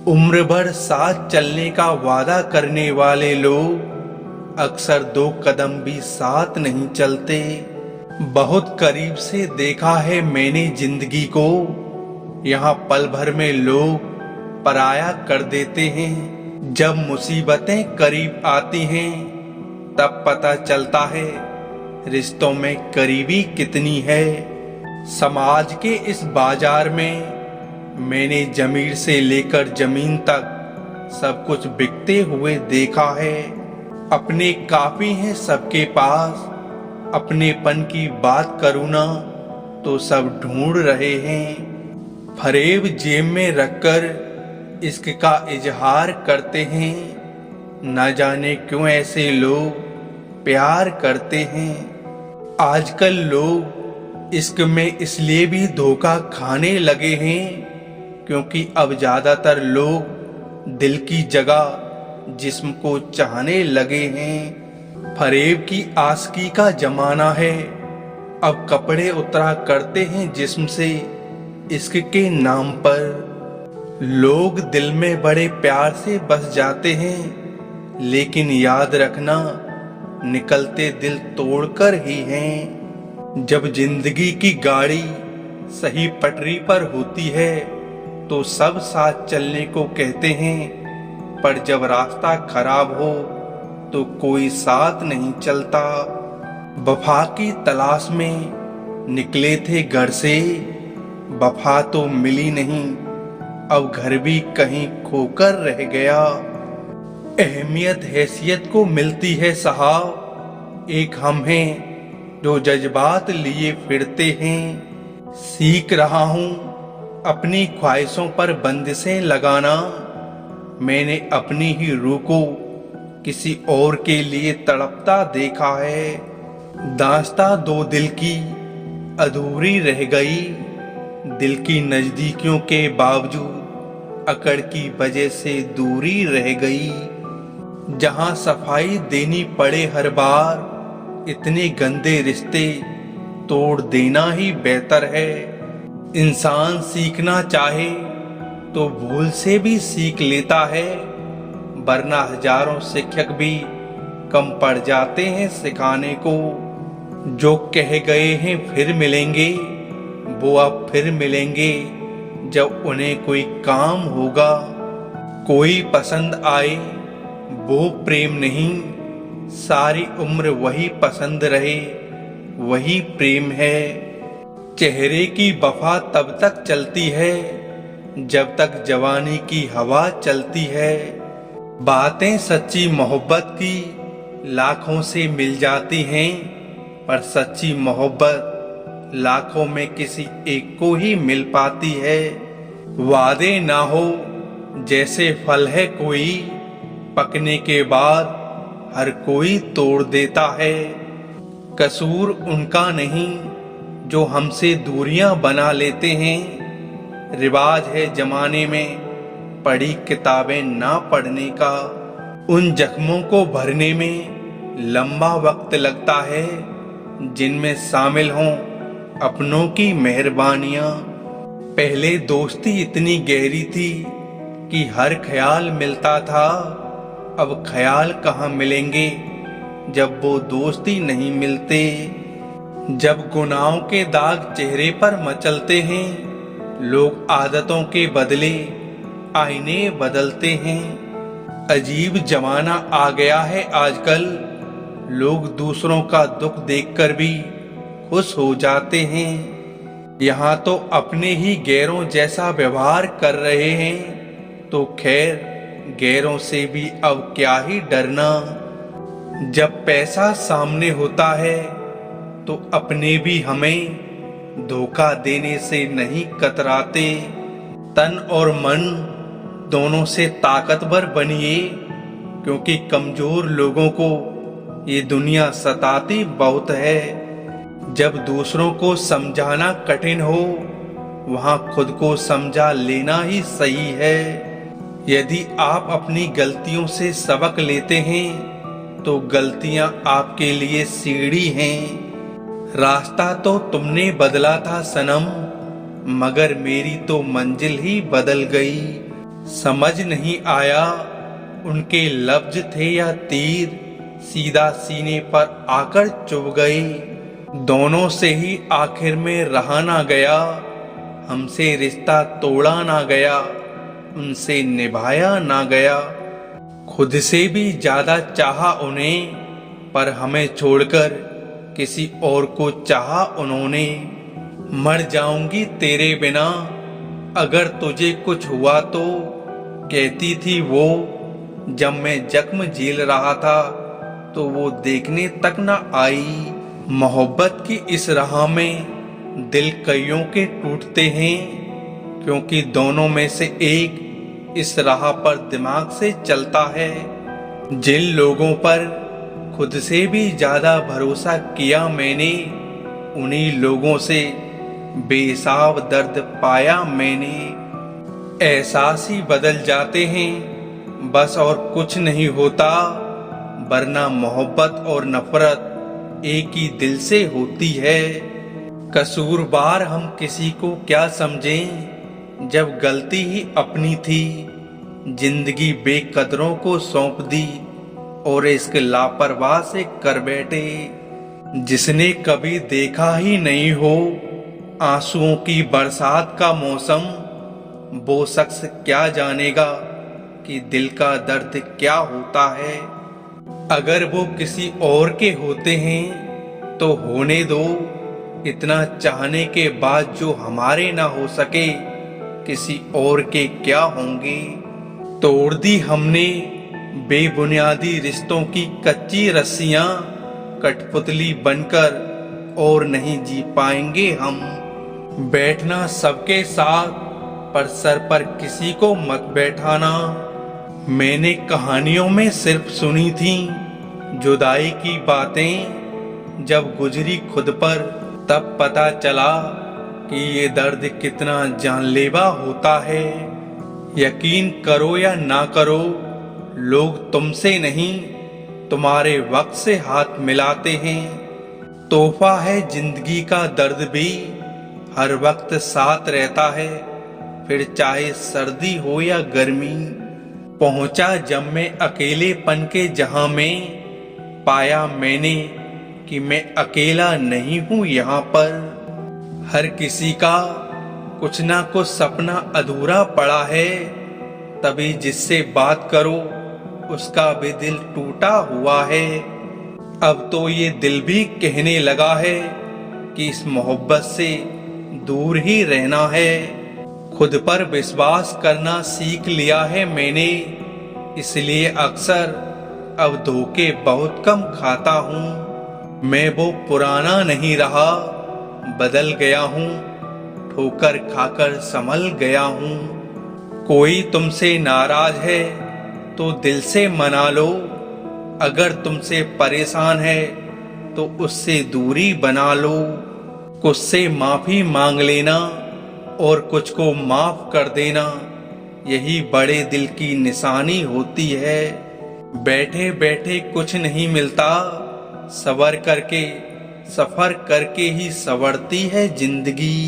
उम्र भर साथ चलने का वादा करने वाले लोग अक्सर 2 कदम भी साथ नहीं चलते। बहुत करीब से देखा है मैंने जिंदगी को, यहाँ पल भर में लोग पराया कर देते हैं। जब मुसीबतें करीब आती हैं तब पता चलता है रिश्तों में करीबी कितनी है। समाज के इस बाजार में मैंने जमीर से लेकर जमीन तक सब कुछ बिकते हुए देखा है। अपने काफी हैं सबके पास, अपनेपन की बात करूँ ना तो सब ढूंढ रहे हैं। फरेब जेब में रखकर इश्क का इजहार करते हैं, न जाने क्यों ऐसे लोग प्यार करते हैं। आजकल लोग इश्क में इसलिए भी धोखा खाने लगे हैं क्योंकि अब ज्यादातर लोग दिल की जगह जिस्म को चाहने लगे हैं। फरेब की आशिकी का जमाना है, अब कपड़े उतरा करते हैं जिस्म से इश्क के नाम पर। लोग दिल में बड़े प्यार से बस जाते हैं, लेकिन याद रखना निकलते दिल तोड़कर ही हैं। जब जिंदगी की गाड़ी सही पटरी पर होती है तो सब साथ चलने को कहते हैं, पर जब रास्ता खराब हो तो कोई साथ नहीं चलता। वफा की तलाश में निकले थे घर से, वफा तो मिली नहीं, अब घर भी कहीं खोकर रह गया। अहमियत हैसियत को मिलती है साहब, एक हम हैं जो जज्बात लिए फिरते हैं। सीख रहा हूँ अपनी ख्वाहिशों पर बंदिशें लगाना, मैंने अपनी ही रूह को किसी और के लिए तड़पता देखा है। दास्तां 2 दिल की अधूरी रह गई, दिल की नजदीकियों के बावजूद अकड़ की वजह से दूरी रह गई। जहां सफाई देनी पड़े हर बार, इतने गंदे रिश्ते तोड़ देना ही बेहतर है। इंसान सीखना चाहे तो भूल से भी सीख लेता है, वरना हजारों शिक्षक भी कम पड़ जाते हैं सिखाने को। जो कह गए हैं फिर मिलेंगे, वो अब फिर मिलेंगे जब उन्हें कोई काम होगा। कोई पसंद आए वो प्रेम नहीं, सारी उम्र वही पसंद रहे वही प्रेम है। चेहरे की वफा तब तक चलती है जब तक जवानी की हवा चलती है। बातें सच्ची मोहब्बत की लाखों से मिल जाती हैं, पर सच्ची मोहब्बत लाखों में किसी एक को ही मिल पाती है। वादे ना हो जैसे फल है कोई, पकने के बाद हर कोई तोड़ देता है। कसूर उनका नहीं जो हमसे दूरियां बना लेते हैं, रिवाज है जमाने में पढ़ी किताबें ना पढ़ने का। उन जख्मों को भरने में लंबा वक्त लगता है जिनमें शामिल हों अपनों की मेहरबानियां। पहले दोस्ती इतनी गहरी थी कि हर ख्याल मिलता था, अब ख्याल कहाँ मिलेंगे जब वो दोस्ती नहीं मिलते। जब गुनाहों के दाग चेहरे पर मचलते हैं, लोग आदतों के बदले आईने बदलते हैं। अजीब जमाना आ गया है आजकल, लोग दूसरों का दुख देखकर भी खुश हो जाते हैं। यहाँ तो अपने ही गैरों जैसा व्यवहार कर रहे हैं, तो खैर गैरों से भी अब क्या ही डरना। जब पैसा सामने होता है तो अपने भी हमें धोखा देने से नहीं कतराते। तन और मन दोनों से ताकतवर बनिए, क्योंकि कमजोर लोगों को ये दुनिया सताती बहुत है। जब दूसरों को समझाना कठिन हो, वहां खुद को समझा लेना ही सही है। यदि आप अपनी गलतियों से सबक लेते हैं तो गलतियां आपके लिए सीढ़ी हैं। रास्ता तो तुमने बदला था सनम, मगर मेरी तो मंजिल ही बदल गई। समझ नहीं आया उनके लफ्ज थे या तीर सीधा सीने पर आकर चुभ गए। दोनों से ही आखिर में रहा ना गया, हमसे रिश्ता तोड़ा ना गया, उनसे निभाया ना गया। खुद से भी ज्यादा चाहा उन्हें, पर हमें छोड़कर किसी और को चाहा उन्होंने। मर जाऊंगी तेरे बिना अगर तुझे कुछ हुआ तो, कहती थी वो जब मैं जख्म झेल रहा था तो वो देखने तक न आई। मोहब्बत की इस राह में दिल कईयों के टूटते हैं, क्योंकि दोनों में से एक इस राह पर दिमाग से चलता है। जिन लोगों पर खुद से भी ज्यादा भरोसा किया मैंने, उन्हीं लोगों से बेहिसाब दर्द पाया मैंने। एहसास ही बदल जाते हैं बस, और कुछ नहीं होता, वरना मोहब्बत और नफरत एक ही दिल से होती है। कसूरवार हम किसी को क्या समझें जब गलती ही अपनी थी। जिंदगी बेकदरों को सौंप दी और इश्क लापरवाह से कर बैठे। जिसने कभी देखा ही नहीं हो आंसुओं की बरसात का मौसम, वो शख्स क्या जानेगा कि दिल का दर्द क्या होता है। अगर वो किसी और के होते हैं तो होने दो, इतना चाहने के बाद जो हमारे ना हो सके किसी और के क्या होंगे। तोड़ दी हमने बेबुनियादी रिश्तों की कच्ची रस्सियां, कठपुतली बनकर और नहीं जी पाएंगे हम। बैठना सबके साथ पर सर पर किसी को मत बैठाना। मैंने कहानियों में सिर्फ सुनी थी जुदाई की बातें, जब गुजरी खुद पर तब पता चला कि ये दर्द कितना जानलेवा होता है। यकीन करो या ना करो, लोग तुमसे नहीं तुम्हारे वक्त से हाथ मिलाते हैं। तोहफा है जिंदगी का दर्द भी, हर वक्त साथ रहता है, फिर चाहे सर्दी हो या गर्मी। पहुंचा जब मैं अकेलेपन के जहां में, पाया मैंने कि मैं अकेला नहीं हूं यहाँ पर। हर किसी का कुछ ना कुछ सपना अधूरा पड़ा है, तभी जिससे बात करो उसका भी दिल टूटा हुआ है। अब तो ये दिल भी कहने लगा है कि इस मोहब्बत से दूर ही रहना है। खुद पर विश्वास करना सीख लिया है मैंने, इसलिए अक्सर अब धोखे बहुत कम खाता हूँ। मैं वो पुराना नहीं रहा, बदल गया हूँ, ठोकर खाकर संभल गया हूँ। कोई तुमसे नाराज है तो दिल से मना लो, अगर तुमसे परेशान है तो उससे दूरी बना लो। कुछ से माफी मांग लेना और कुछ को माफ कर देना, यही बड़े दिल की निशानी होती है। बैठे बैठे कुछ नहीं मिलता, सबर करके सफर करके ही संवरती है जिंदगी।